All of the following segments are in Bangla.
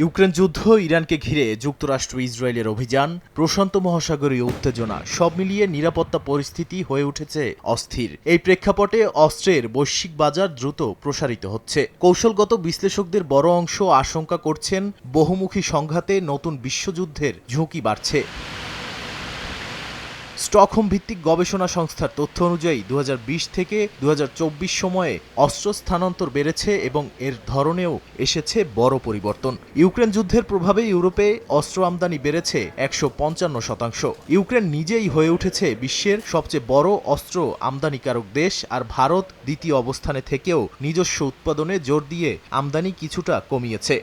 ইউক্রেন যুদ্ধ, ইরানকে ঘিরে যুক্তরাষ্ট্র ইসরায়েলের অভিযান, প্রশান্ত মহাসাগরীয় উত্তেজনা সব মিলিয়ে নিরাপত্তা পরিস্থিতি হয়ে উঠেছে অস্থির। এই প্রেক্ষাপটে অস্ত্রের বৈশ্বিক বাজার দ্রুত প্রসারিত হচ্ছে। কৌশলগত বিশ্লেষকদের বড় অংশ আশঙ্কা করছেন বহুমুখী সংঘাতে নতুন বিশ্বযুদ্ধের ঝুঁকি বাড়ছে। স্টকহোম ভিত্তিক গবেষণা সংস্থার তথ্য অনুযায়ী 2020 থেকে 2024 সময়ে অস্ত্র স্থানান্তর বেড়েছে এবং এর ধরনেও এসেছে বড় পরিবর্তন। ইউক্রেন যুদ্ধের প্রভাবে ইউরোপে অস্ত্র আমদানি বেড়েছে 155%। ইউক্রেন নিজেই হয়ে উঠেছে বিশ্বের সবচেয়ে বড় অস্ত্র আমদানিকারক দেশ, আর ভারত দ্বিতীয় অবস্থানে থেকেও নিজস্ব উৎপাদনে জোর দিয়ে আমদানি কিছুটা কমিয়েছে।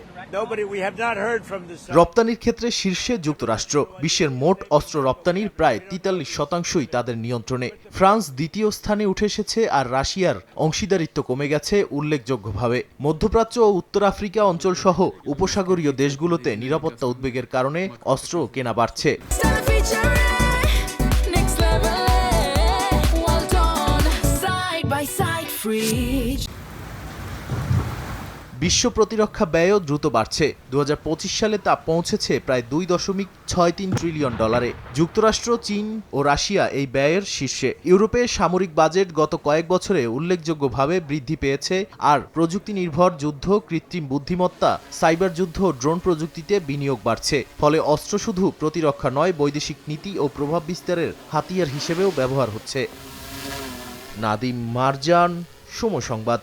রপ্তানির ক্ষেত্রে শীর্ষে যুক্তরাষ্ট্র। বিশ্বের মোট অস্ত্র রপ্তানির প্রায় 43%ই তাদের নিয়ন্ত্রণে। ফ্রান্স দ্বিতীয় স্থানে উঠে এসেছে, আর রাশিয়ার অংশীদারিত্ব কমে গেছে উল্লেখযোগ্যভাবে। মধ্যপ্রাচ্য ও উত্তর আফ্রিকা অঞ্চলসহ উপসাগরীয় দেশগুলোতে নিরাপত্তা উদ্বেগের কারণে অস্ত্র কেনা বাড়ছে। বিশ্ব প্রতিরক্ষা ব্যয়ও দ্রুত বাড়ছে। 2025 সালে তা পৌঁছেছে প্রায় $2.63 ট্রিলিয়ন। যুক্তরাষ্ট্র, চীন ও রাশিয়া এই ব্যয়ের শীর্ষে। ইউরোপে সামরিক বাজেট গত কয়েক বছরে উল্লেখযোগ্যভাবে বৃদ্ধি পেয়েছে, আর প্রযুক্তি নির্ভর যুদ্ধ, কৃত্রিম বুদ্ধিমত্তা, সাইবার যুদ্ধ ও ড্রোন প্রযুক্তিতে বিনিয়োগ বাড়ছে। ফলে অস্ত্র শুধু প্রতিরক্ষা নয়, বৈদেশিক নীতি ও প্রভাব বিস্তারের হাতিয়ার হিসেবেও ব্যবহার হচ্ছে। নাদিম মারজান, সময় সংবাদ।